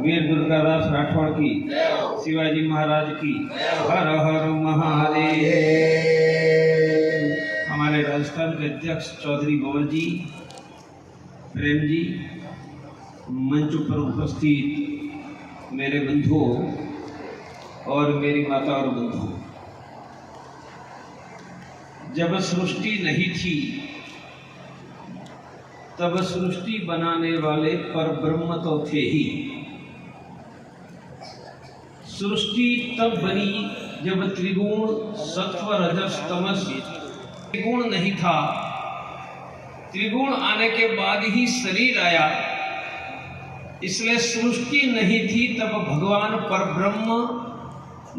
वीर दुर्गादास राठौड़ की, शिवाजी महाराज की, हर हर महादेव। हमारे राजस्थान के अध्यक्ष चौधरी भंवर जी, प्रेम जी, मंच पर उपस्थित मेरे बंधुओं और मेरी माता और बंधु, जब सृष्टि नहीं थी तब सृष्टि बनाने वाले पर ब्रह्म तो थे ही। सृष्टि तब बनी जब त्रिगुण सत्व रजस तमस त्रिगुण नहीं था। त्रिगुण आने के बाद ही शरीर आया, इसलिए सृष्टि नहीं थी तब भगवान पर ब्रह्म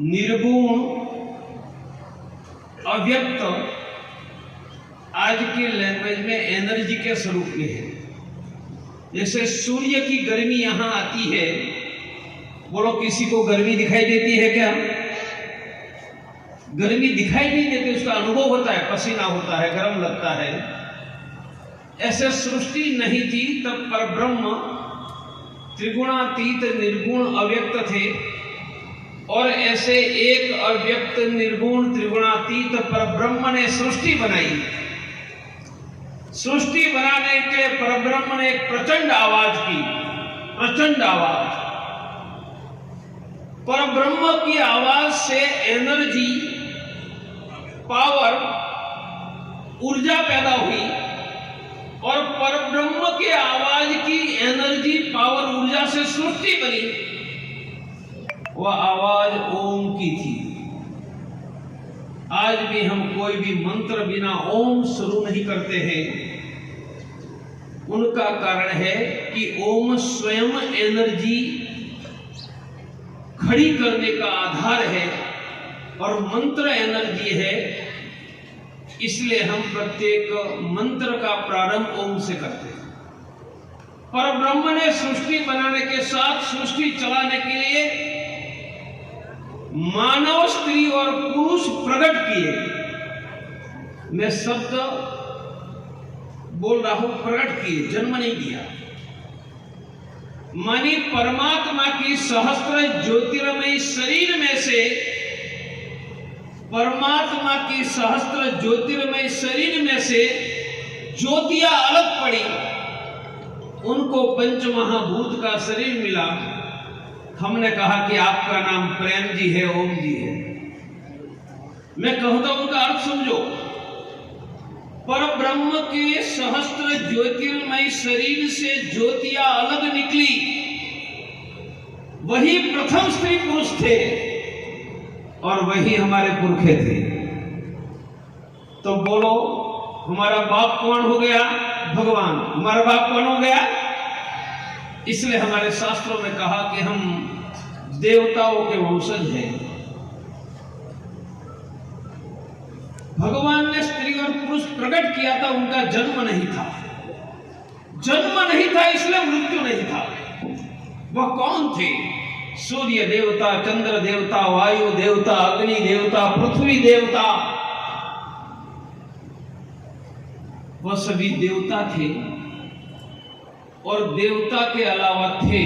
निर्गुण अव्यक्त, आज की लैंग्वेज में एनर्जी के स्वरूप में है। जैसे सूर्य की गर्मी यहां आती है, बोलो किसी को गर्मी दिखाई देती है क्या? गर्मी दिखाई नहीं देती, उसका अनुभव होता है, पसीना होता है, गर्म लगता है। ऐसे सृष्टि नहीं थी तब पर ब्रह्म त्रिगुणातीत निर्गुण अव्यक्त थे, और ऐसे एक अव्यक्त निर्गुण त्रिगुणातीत पर ब्रह्म ने सृष्टि बनाई। सृष्टि बनाने के परब्रह्म ने एक प्रचंड आवाज की, प्रचंड आवाज। परब्रह्म की आवाज से एनर्जी, पावर, ऊर्जा पैदा हुई, और परब्रह्म के आवाज की एनर्जी, पावर, ऊर्जा से सृष्टि बनी। वह आवाज ओम की थी। आज भी हम कोई भी मंत्र बिना ओम शुरू नहीं करते हैं। उनका कारण है कि ओम स्वयं एनर्जी खड़ी करने का आधार है और मंत्र एनर्जी है। इसलिए हम प्रत्येक मंत्र का प्रारंभ ओम से करते हैं। परब्रह्म ने सृष्टि बनाने के साथ सृष्टि चलाने के लिए मानव, स्त्री और पुरुष प्रकट किए। मैं शब्द बोल रहा हूं, प्रकट किए, जन्म नहीं दिया। मानी परमात्मा की सहस्त्र ज्योतिर्मय शरीर में से, परमात्मा की सहस्त्र ज्योतिर्मय शरीर में से ज्योतियां अलग पड़ी, उनको पंचमहाभूत का शरीर मिला। हमने कहा कि आपका नाम प्रेम जी है, ओम जी है। मैं कहता हूं उनका अर्थ समझो। परब्रह्म के सहस्त्र ज्योतिर्मय शरीर से ज्योतियां अलग निकली, वही प्रथम स्त्री पुरुष थे और वही हमारे पुरखे थे। तो बोलो, हमारा बाप कौन हो गया? भगवान। हमारा बाप कौन हो गया? इसलिए हमारे शास्त्रों में कहा कि हम देवताओं के वंशज हैं। भगवान ने स्त्री और पुरुष प्रकट किया था, उनका जन्म नहीं था। जन्म नहीं था इसलिए मृत्यु नहीं था। वह कौन थे? सूर्य देवता, चंद्र देवता, वायु देवता, अग्नि देवता, पृथ्वी देवता, वह सभी देवता थे। और देवता के अलावा थे,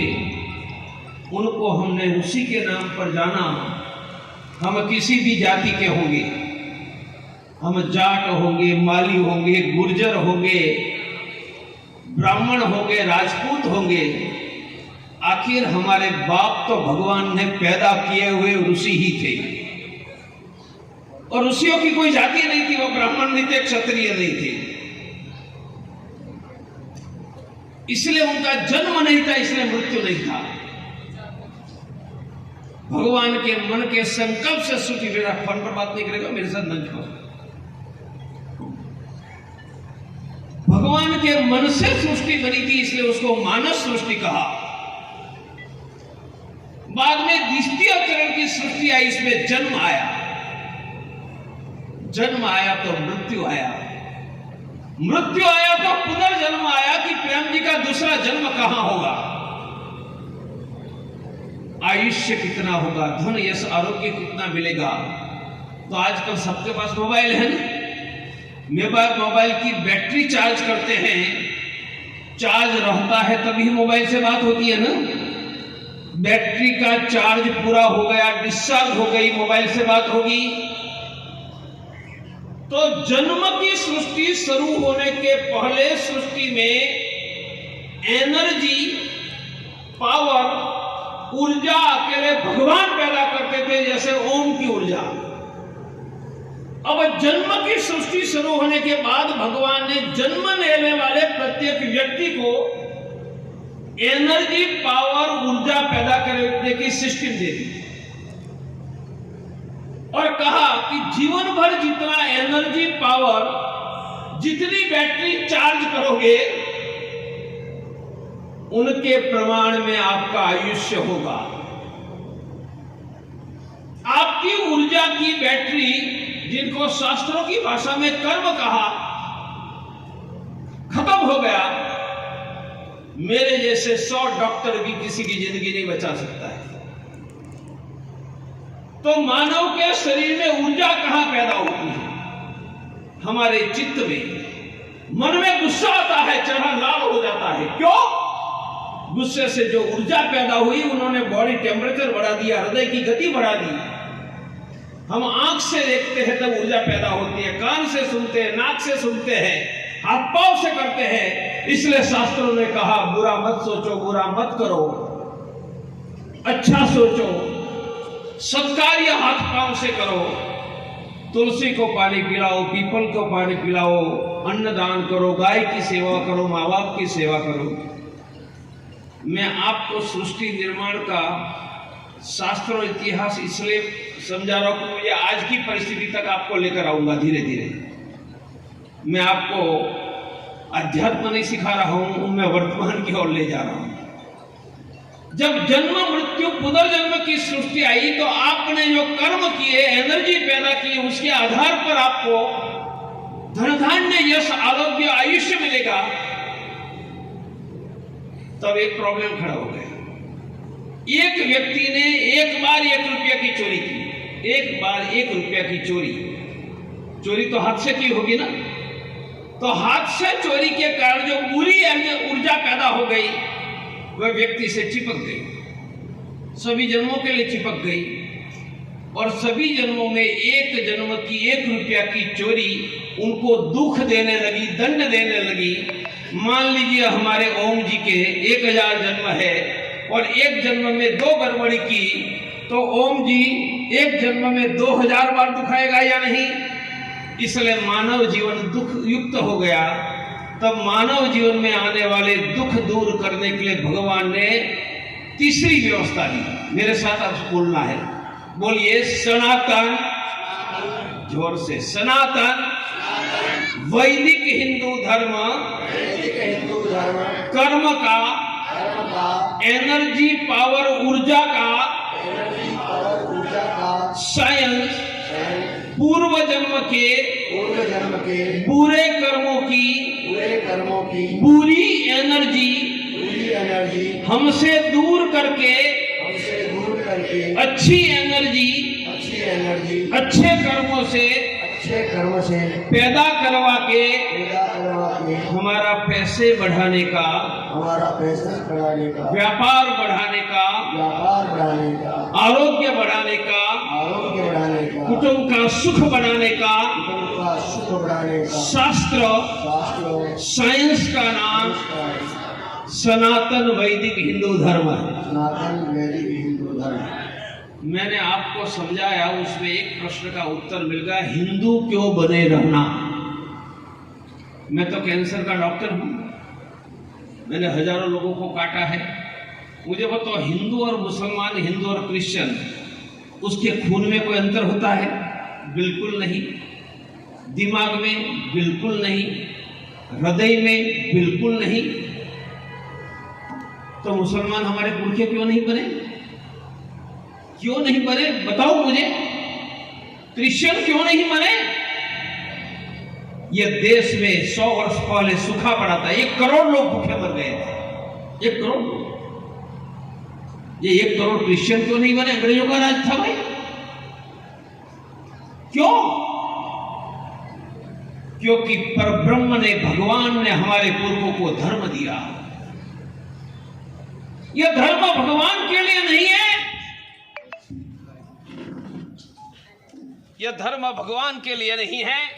उनको हमने ऋषि के नाम पर जाना। हम किसी भी जाति के होंगे, हम जाट होंगे, माली होंगे, गुर्जर होंगे, ब्राह्मण होंगे, राजपूत होंगे, आखिर हमारे बाप तो भगवान ने पैदा किए हुए ऋषि ही थे। और ऋषियों की कोई जाति नहीं थी, वो ब्राह्मण नहीं थे, क्षत्रिय नहीं थे। इसलिए उनका जन्म नहीं था, इसलिए मृत्यु नहीं था। भगवान के मन के संकल्प से सृष्टि, मेरा फोन पर बात नहीं करेगा, मेरे साथ मंच पर। भगवान के मन से सृष्टि बनी थी, इसलिए उसको मानस सृष्टि कहा। बाद में द्वितीय चरण की सृष्टि आई, इसमें जन्म आया। जन्म आया तो मृत्यु आया, मृत्यु आया तो पुनर्जन्म आया कि प्रेम जी का दूसरा जन्म कहां होगा, आयुष्य कितना होगा, धन यश आरोग्य कितना मिलेगा। तो आजकल सबके पास मोबाइल है ना, मोबाइल की बैटरी चार्ज करते हैं, चार्ज रहता है तभी मोबाइल से बात होती है ना। बैटरी का चार्ज पूरा हो गया, डिस्चार्ज हो गई, मोबाइल से बात होगी। तो जन्म की सृष्टि शुरू होने के पहले सृष्टि में एनर्जी, पावर, ऊर्जा अकेले भगवान पैदा करते थे, जैसे ओम की ऊर्जा। अब जन्म की सृष्टि शुरू होने के बाद भगवान ने जन्म लेने वाले प्रत्येक व्यक्ति को एनर्जी, पावर, ऊर्जा पैदा करने की सिस्टम दे दी और कहा कि जीवन भर जितना एनर्जी, पावर, जितनी बैटरी चार्ज करोगे उनके प्रमाण में आपका आयुष्य होगा। आपकी ऊर्जा की बैटरी, जिनको शास्त्रों की भाषा में कर्म कहा, खत्म हो गया, मेरे जैसे 100 डॉक्टर भी किसी की जिंदगी नहीं बचा सकता है। तो मानव के शरीर में ऊर्जा कहां पैदा होती है? हमारे चित्त में। मन में गुस्सा आता है, चेहरा लाल हो जाता है। क्यों? गुस्से से जो ऊर्जा पैदा हुई, उन्होंने बॉडी टेम्परेचर बढ़ा दिया, हृदय की गति बढ़ा दी। हम आंख से देखते हैं तब ऊर्जा पैदा होती है, कान से सुनते हैं, नाक से सुनते हैं, हाथ पांव से करते हैं। इसलिए शास्त्रों ने कहा बुरा मत सोचो, बुरा मत करो, अच्छा सोचो, सत्कार्य हाथ पांव से करो। तुलसी को पानी पिलाओ, पीपल को पानी पिलाओ, अन्नदान करो, गाय की सेवा करो, माँ बाप की सेवा करो। मैं आपको सृष्टि निर्माण का शास्त्र और इतिहास इसलिए समझा रहा हूं कि मुझे आज की परिस्थिति तक आपको लेकर आऊंगा धीरे धीरे। मैं आपको अध्यात्म नहीं सिखा रहा हूं, मैं वर्तमान की ओर ले जा रहा हूं। जब जन्म, मृत्यु, पुनर्जन्म की सृष्टि आई तो आपने जो कर्म किए, एनर्जी पैदा की, उसके आधार पर आपको धन धान्य, यश, आरोग्य, आयुष्य मिलेगा। तब एक प्रॉब्लम खड़ा हो गया। एक व्यक्ति ने एक बार 1 रुपया की चोरी की, एक बार 1 रुपया की चोरी तो हाथ से की होगी ना। तो हाथ से चोरी के कारण जो पूरी ऊर्जा पैदा हो गई, वह व्यक्ति से चिपक गई, सभी जन्मों के लिए चिपक गई। और सभी जन्मों में एक जन्म की 1 रुपया की चोरी उनको दुख देने लगी, दंड देने लगी। मान लीजिए हमारे ओम जी के 1000 जन्म है और एक जन्म में 2 गड़बड़ी की, तो ओम जी एक जन्म में 2000 बार दुखाएगा या नहीं? इसलिए मानव जीवन दुख युक्त हो गया। तब मानव जीवन में आने वाले दुख दूर करने के लिए भगवान ने तीसरी व्यवस्था दी। मेरे साथ आप बोलना है, बोलिए सनातन, जोर से, सनातन वैदिक हिंदू धर्म कर्म का, एनर्जी, पावर, ऊर्जा का साइंस पूर्व जन्म के बुरे कर्मों की बुरी एनर्जी हमसे दूर करके अच्छी एनर्जी अच्छे कर्मों से पैदा करवा के हमारा पैसे बढ़ाने का, व्यापार बढ़ाने का, आरोग्य बढ़ाने का, कुटुंब का सुख बढ़ाने का शास्त्र, साइंस का नाम सनातन वैदिक हिंदू धर्म है। मैंने आपको समझाया, उसमें एक प्रश्न का उत्तर मिल गया, हिंदू क्यों बने रहना। मैं तो कैंसर का डॉक्टर हूं, मैंने हजारों लोगों को काटा है। मुझे बताओ, हिंदू और मुसलमान, हिंदू और क्रिश्चियन, उसके खून में कोई अंतर होता है? बिल्कुल नहीं। दिमाग में बिल्कुल नहीं, हृदय में बिल्कुल नहीं। तो मुसलमान हमारे पुरखे क्यों नहीं बने? क्यों नहीं बने बताओ मुझे? क्रिश्चियन क्यों नहीं बने? ये देश में 100 वर्ष पहले सूखा पड़ा था, 1 करोड़ लोग भूखे मर गए थे। 1 करोड़ लोग। ये 1 करोड़ क्रिश्चियन क्यों नहीं बने? अंग्रेजों का राज था भाई। क्यों? क्योंकि परब्रह्म ने, भगवान ने हमारे पुरखों को धर्म दिया। यह धर्म भगवान के लिए नहीं, यह धर्म भगवान के लिए नहीं है।